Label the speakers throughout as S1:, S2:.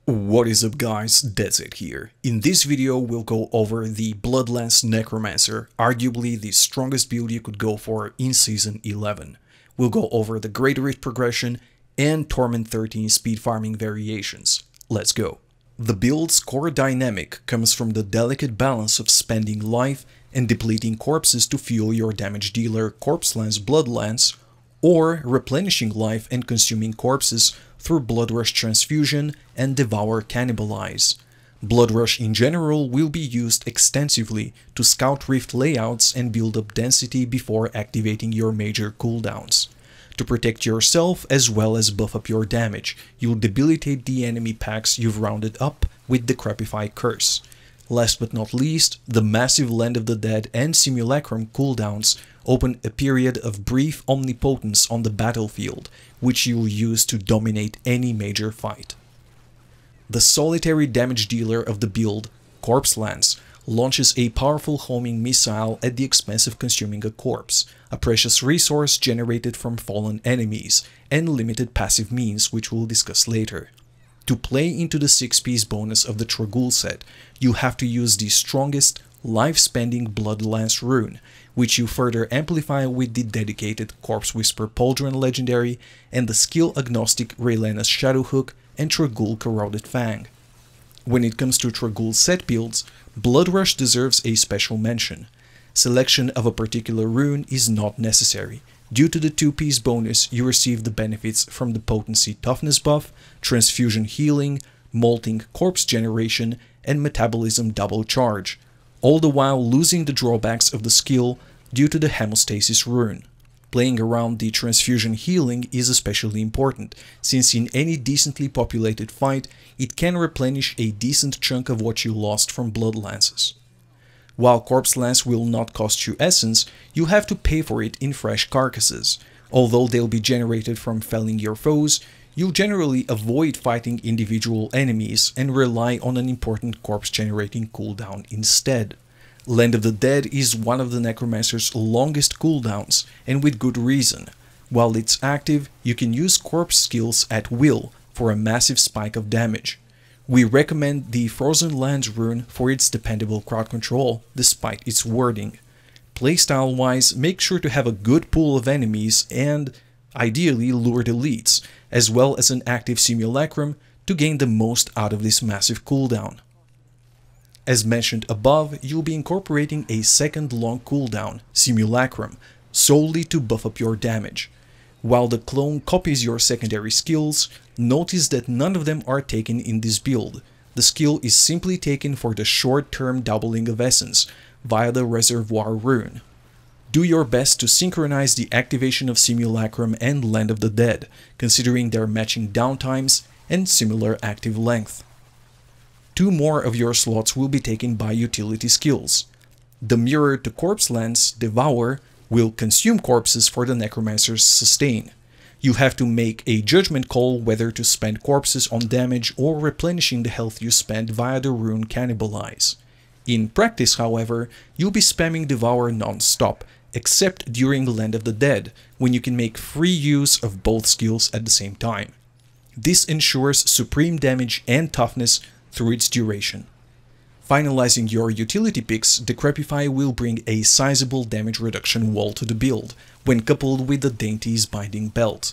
S1: What is up guys, Deadset here. In this video we'll go over the Bloodlance Necromancer, arguably the strongest build you could go for in Season 11. We'll go over the Great Rift progression and Torment 13 speed farming variations. Let's go. The build's core dynamic comes from the delicate balance of spending life and depleting corpses to fuel your damage dealer Corpse Lance Bloodlance, or replenishing life and consuming corpses through Blood Rush Transfusion and Devour Cannibalize. Blood Rush in general will be used extensively to scout rift layouts and build up density before activating your major cooldowns. To protect yourself as well as buff up your damage, you'll debilitate the enemy packs you've rounded up with the Decrepify Curse. Last but not least, the massive Land of the Dead and Simulacrum cooldowns open a period of brief omnipotence on the battlefield, which you'll use to dominate any major fight. The solitary damage dealer of the build, Corpse Lance, launches a powerful homing missile at the expense of consuming a corpse, a precious resource generated from fallen enemies, and limited passive means, which we'll discuss later. To play into the 6-piece bonus of the Trag'Oul set, you have to use the strongest, life-spending Bloodlance rune, which you further amplify with the dedicated Corpse Whisper Pauldron legendary and the skill-agnostic Raylena's Shadowhook and Trag'Oul Corroded Fang. When it comes to Trag'Oul set builds, Blood Rush deserves a special mention. Selection of a particular rune is not necessary. Due to the 2-piece bonus, you receive the benefits from the Potency Toughness buff, Transfusion Healing, Molting Corpse Generation, and Metabolism Double Charge, all the while losing the drawbacks of the skill due to the Hemostasis rune. Playing around the Transfusion Healing is especially important, since in any decently populated fight, it can replenish a decent chunk of what you lost from Bloodlances. While Corpse Lance will not cost you essence, you have to pay for it in fresh carcasses. Although they'll be generated from felling your foes, you'll generally avoid fighting individual enemies and rely on an important corpse generating cooldown instead. Land of the Dead is one of the Necromancer's longest cooldowns, and with good reason. While it's active, you can use corpse skills at will for a massive spike of damage. We recommend the Frozen Lands rune for its dependable crowd control, despite its wording. Playstyle wise, make sure to have a good pool of enemies and, ideally, lured elites, as well as an active Simulacrum to gain the most out of this massive cooldown. As mentioned above, you'll be incorporating a second long cooldown, Simulacrum, solely to buff up your damage. While the clone copies your secondary skills, notice that none of them are taken in this build. The skill is simply taken for the short-term doubling of essence via the Reservoir rune. Do your best to synchronize the activation of Simulacrum and Land of the Dead, considering their matching downtimes and similar active length. 2 more of your slots will be taken by utility skills. The Mirror to Corpse Lance, Devour, will consume corpses for the Necromancer's sustain. You have to make a judgment call whether to spend corpses on damage or replenishing the health you spend via the rune Cannibalize. In practice, however, you'll be spamming Devour non-stop, except during Land of the Dead, when you can make free use of both skills at the same time. This ensures supreme damage and toughness through its duration. Finalizing your utility picks, Decrepify will bring a sizable damage reduction wall to the build, when coupled with the Dainty's Binding Belt.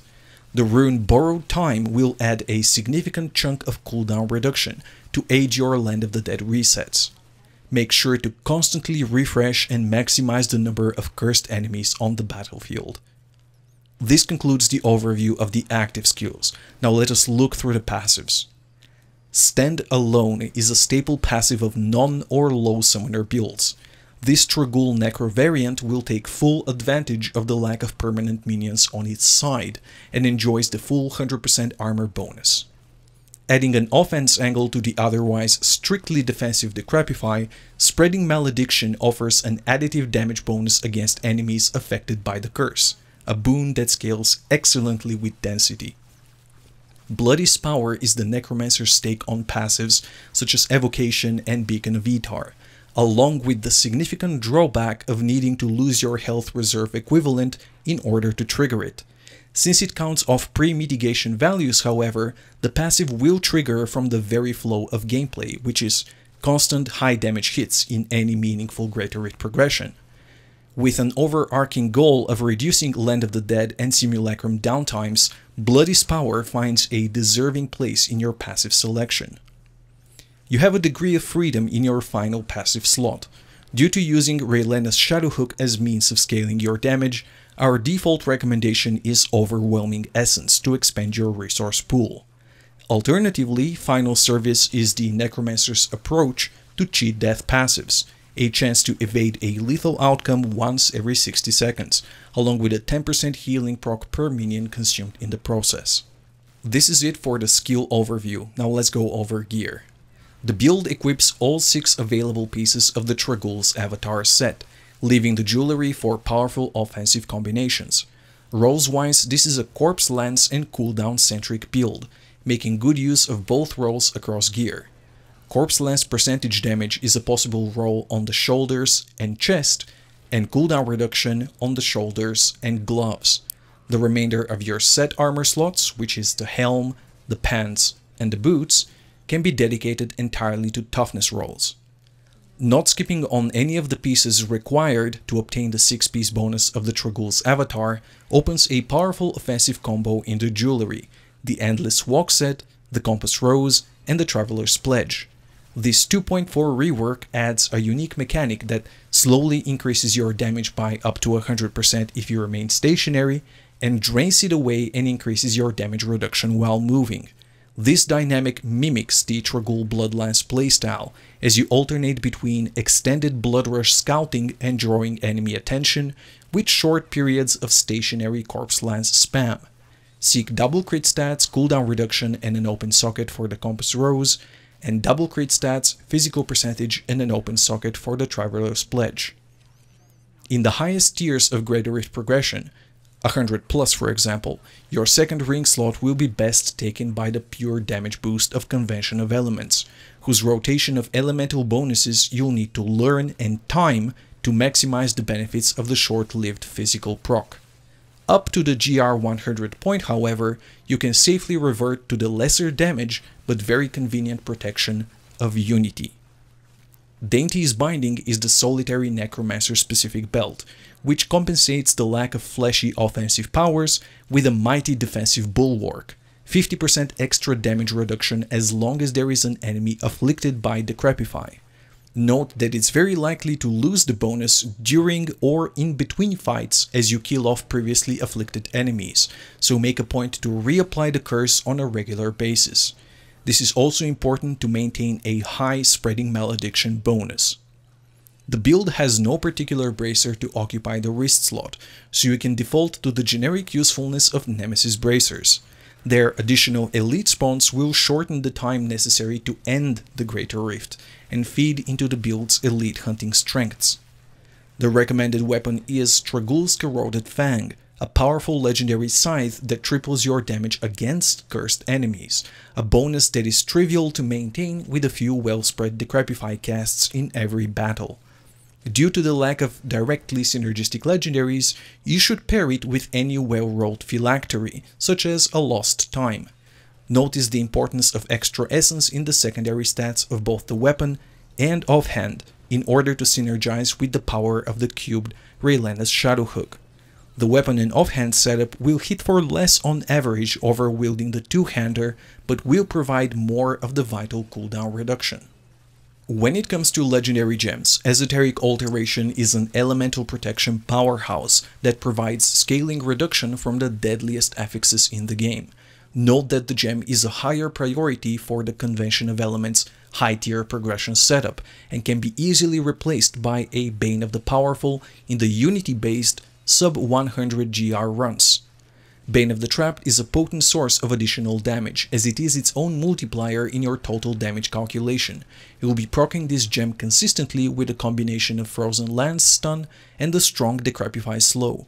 S1: The rune Borrowed Time will add a significant chunk of cooldown reduction to aid your Land of the Dead resets. Make sure to constantly refresh and maximize the number of cursed enemies on the battlefield. This concludes the overview of the active skills. Now let us look through the passives. Stand Alone is a staple passive of non or low summoner builds. This Trag'Oul Necro variant will take full advantage of the lack of permanent minions on its side and enjoys the full 100% armor bonus. Adding an offense angle to the otherwise strictly defensive Decrepify, Spreading Malediction offers an additive damage bonus against enemies affected by the curse, a boon that scales excellently with density. Bloody Spour is the Necromancer's take on passives such as Evocation and Beacon of Etar, along with the significant drawback of needing to lose your health reserve equivalent in order to trigger it. Since it counts off pre-mitigation values, however, the passive will trigger from the very flow of gameplay, which is constant high damage hits in any meaningful greater rate progression. With an overarching goal of reducing Land of the Dead and Simulacrum downtimes, Bloody's power finds a deserving place in your passive selection. You have a degree of freedom in your final passive slot. Due to using Raylena's Shadowhook as means of scaling your damage, our default recommendation is Overwhelming Essence to expand your resource pool. Alternatively, Final Service is the Necromancer's approach to cheat death passives, a chance to evade a lethal outcome once every 60 seconds, along with a 10% healing proc per minion consumed in the process. This is it for the skill overview. Now let's go over gear. The build equips all 6 available pieces of the Tragul's avatar set, leaving the jewelry for powerful offensive combinations. Roles-wise, this is a Corpse Lance and cooldown-centric build, making good use of both roles across gear. Corpse Lance percentage damage is a possible roll on the shoulders and chest, and cooldown reduction on the shoulders and gloves. The remainder of your set armor slots, which is the helm, the pants, and the boots, can be dedicated entirely to toughness rolls. Not skipping on any of the pieces required to obtain the 6-piece bonus of the Tragul's avatar opens a powerful offensive combo in the jewelry, the Endless Walk set, the Compass Rose, and the Traveler's Pledge. This 2.4 rework adds a unique mechanic that slowly increases your damage by up to 100% if you remain stationary, and drains it away and increases your damage reduction while moving. This dynamic mimics the Tragul Bloodlance playstyle, as you alternate between extended Blood Rush scouting and drawing enemy attention, with short periods of stationary Corpse Lance spam. Seek double crit stats, cooldown reduction, and an open socket for the Compass Rose, and double crit stats, physical percentage, and an open socket for the Traveler's Pledge. In the highest tiers of Greater Rift progression, 100 plus for example, your second ring slot will be best taken by the pure damage boost of Convention of Elements, whose rotation of elemental bonuses you'll need to learn and time to maximize the benefits of the short-lived physical proc. Up to the GR100 point, however, you can safely revert to the lesser damage but very convenient protection of Unity. Dainty's Binding is the solitary Necromancer specific belt, which compensates the lack of flashy offensive powers with a mighty defensive bulwark, 50% extra damage reduction as long as there is an enemy afflicted by Decrepify. Note that it's very likely to lose the bonus during or in between fights as you kill off previously afflicted enemies, so make a point to reapply the curse on a regular basis. This is also important to maintain a high spreading malediction bonus. The build has no particular bracer to occupy the wrist slot, so you can default to the generic usefulness of Nemesis bracers. Their additional elite spawns will shorten the time necessary to end the Greater Rift and feed into the build's elite hunting strengths. The recommended weapon is Tragul's Corroded Fang, a powerful legendary scythe that triples your damage against cursed enemies, a bonus that is trivial to maintain with a few well-spread Decrepify casts in every battle. Due to the lack of directly synergistic legendaries, you should pair it with any well-rolled phylactery, such as a Lost Time. Notice the importance of extra essence in the secondary stats of both the weapon and offhand, in order to synergize with the power of the cubed Raylena's Shadowhook. The weapon and offhand setup will hit for less on average over wielding the two-hander, but will provide more of the vital cooldown reduction. When it comes to legendary gems, Esoteric Alteration is an elemental protection powerhouse that provides scaling reduction from the deadliest affixes in the game. Note that the gem is a higher priority for the Convention of Elements high-tier progression setup and can be easily replaced by a Bane of the Powerful in the Unity-based sub-100 GR runs. Bane of the Trapped is a potent source of additional damage, as it is its own multiplier in your total damage calculation. You will be proccing this gem consistently with a combination of Frozen Lance stun and the strong Decrepify slow.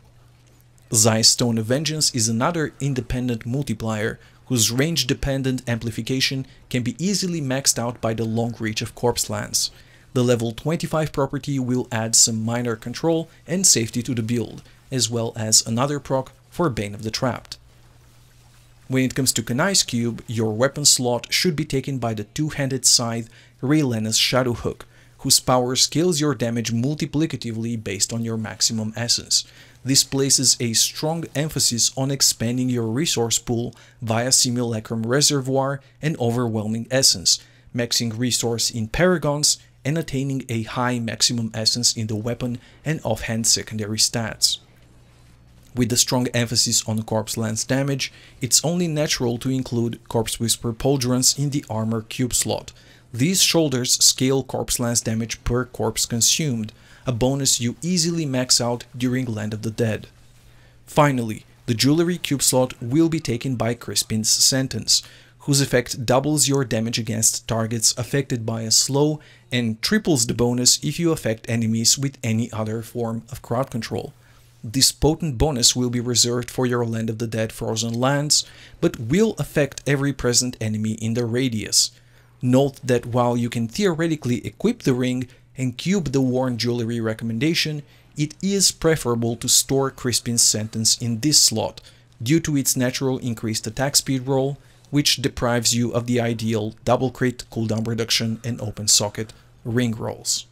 S1: Zai's Stone of Vengeance is another independent multiplier, whose range-dependent amplification can be easily maxed out by the long reach of Corpse Lance. The level 25 property will add some minor control and safety to the build, as well as another proc for Bane of the Trapped. When it comes to Kanai's cube, your weapon slot should be taken by the two-handed scythe Raylena's Shadow Hook, whose power scales your damage multiplicatively based on your maximum essence. This places a strong emphasis on expanding your resource pool via Simulacrum Reservoir and Overwhelming Essence, maxing resource in paragons, and attaining a high maximum essence in the weapon and offhand secondary stats. With the strong emphasis on Corpse Lance damage, it's only natural to include Corpse Whisper Pauldrons in the armor cube slot. These shoulders scale Corpse Lance damage per corpse consumed, a bonus you easily max out during Land of the Dead. Finally, the jewelry cube slot will be taken by Crispin's Sentence, whose effect doubles your damage against targets affected by a slow and triples the bonus if you affect enemies with any other form of crowd control. This potent bonus will be reserved for your Land of the Dead frozen lands, but will affect every present enemy in the radius. Note that while you can theoretically equip the ring and cube the worn jewelry recommendation, it is preferable to store Crispin's Sentence in this slot, due to its natural increased attack speed roll, which deprives you of the ideal double crit, cooldown reduction, and open socket ring rolls.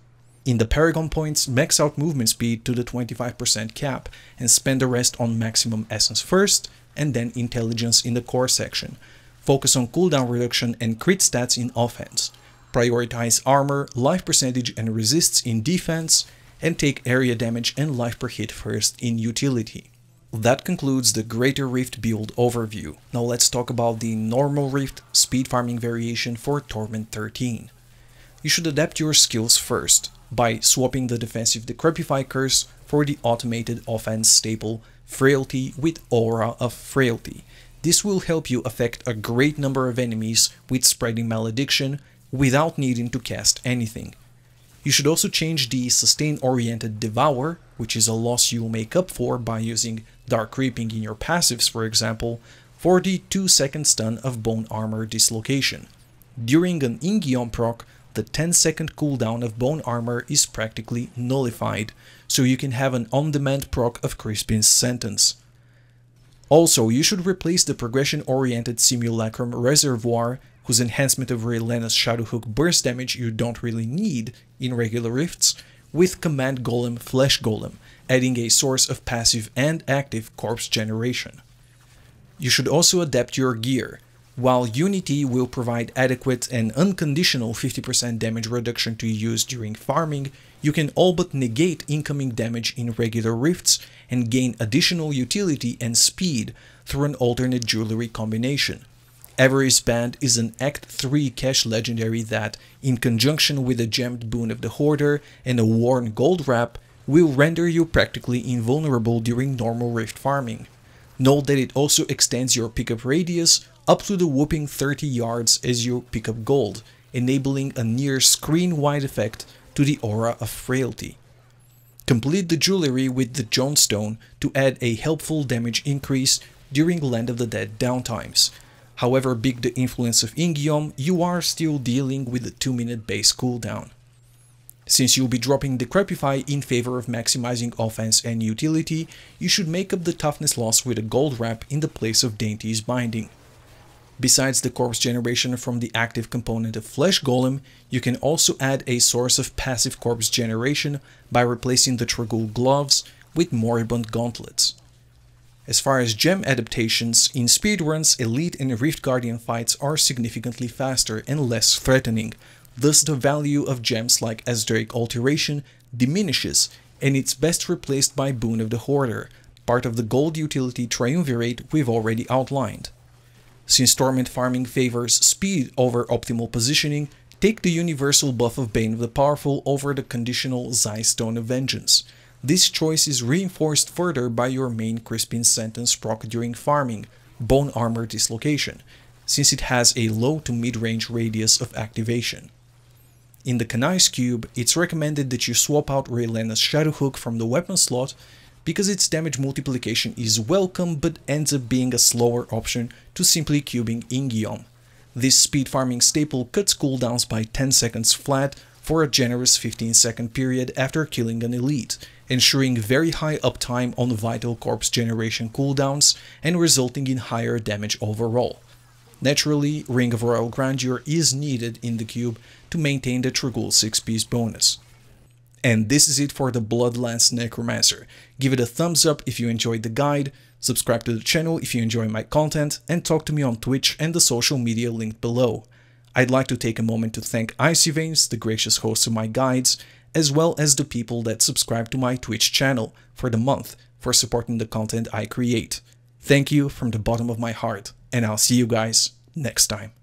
S1: In the Paragon points, max out movement speed to the 25% cap and spend the rest on maximum essence first, and then intelligence in the core section. Focus on cooldown reduction and crit stats in offense. Prioritize armor, life percentage and resists in defense, and take area damage and life per hit first in utility. That concludes the Greater Rift build overview. Now let's talk about the normal Rift speed farming variation for Torment 13. You should adapt your skills first by swapping the defensive Decrepify curse for the automated offense staple Frailty with Aura of Frailty. This will help you affect a great number of enemies with Spreading Malediction without needing to cast anything. You should also change the sustain-oriented Devour, which is a loss you'll make up for by using Dark Creeping in your passives for example, for the 2-second stun of Bone Armor Dislocation. During an Ingion proc, the 10-second cooldown of Bone Armor is practically nullified, so you can have an on-demand proc of Crispin's Sentence. Also, you should replace the progression-oriented Simulacrum Reservoir, whose enhancement of Raylena's Shadow Hook burst damage you don't really need in regular rifts, with Command Golem Flesh Golem, adding a source of passive and active corpse generation. You should also adapt your gear. While Unity will provide adequate and unconditional 50% damage reduction to use during farming, you can all but negate incoming damage in regular rifts and gain additional utility and speed through an alternate jewelry combination. Avarice Band is an Act 3 cash legendary that, in conjunction with a gemmed boon of the Hoarder and a worn gold wrap, will render you practically invulnerable during normal rift farming. Note that it also extends your pickup radius up to the whopping 30 yards as you pick up gold, enabling a near screen-wide effect to the Aura of Frailty. Complete the jewelry with the Jonestone to add a helpful damage increase during Land of the Dead downtimes. However big the influence of Ingion, you are still dealing with a 2-minute base cooldown. Since you'll be dropping Decrepify in favor of maximizing offense and utility, you should make up the toughness loss with a gold wrap in the place of Dainty's Binding. Besides the corpse generation from the active component of Flesh Golem, you can also add a source of passive corpse generation by replacing the Tragul Gloves with Moribund Gauntlets. As far as gem adaptations, in speedruns, Elite and Rift Guardian fights are significantly faster and less threatening, thus the value of gems like Aztec Alteration diminishes, and it's best replaced by Boon of the Hoarder, part of the gold utility triumvirate we've already outlined. Since Torment farming favors speed over optimal positioning, take the universal buff of Bane of the Powerful over the conditional Zai Stone of Vengeance. This choice is reinforced further by your main Crispin Sentence proc during farming, Bone Armor Dislocation, since it has a low to mid-range radius of activation. In the Kanai's cube, it's recommended that you swap out Raylena's Shadow Hook from the weapon slot because its damage multiplication is welcome but ends up being a slower option to simply cubing Ingion. This speed farming staple cuts cooldowns by 10 seconds flat for a generous 15-second period after killing an elite, ensuring very high uptime on vital corpse generation cooldowns and resulting in higher damage overall. Naturally, Ring of Royal Grandeur is needed in the cube to maintain the Tragul 6-piece bonus. And this is it for the Bloodlance Necromancer. Give it a thumbs up if you enjoyed the guide, subscribe to the channel if you enjoy my content, and talk to me on Twitch and the social media linked below. I'd like to take a moment to thank Icy Veins, the gracious host of my guides, as well as the people that subscribe to my Twitch channel for the month for supporting the content I create. Thank you from the bottom of my heart, and I'll see you guys next time.